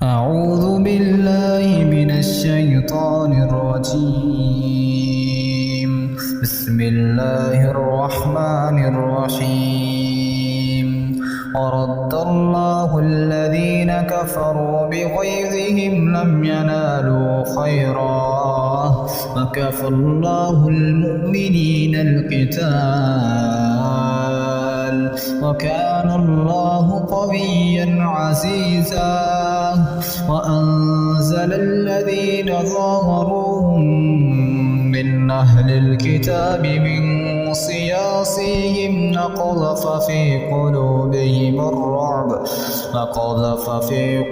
أعوذ بالله من الشيطان الرجيم. بسم الله الرحمن الرحيم. ورد الله الذين كفروا بغيظهم لم ينالوا خيرا وكفى الله المؤمنين القتال وكان الله قويا عزيزا. وأنزل الذين ظاهروهم من أهل الكتاب من صياصيهم فقذف في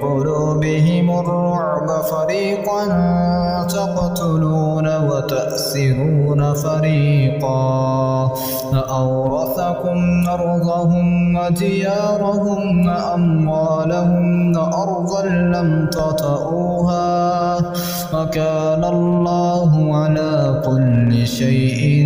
قلوبهم الرعب فريقا تقتلون وتأسرون فريقا. فأورثكم أرضهم وديارهم وأموالهم وأرضا لم تطئوها وكان الله على كل شيء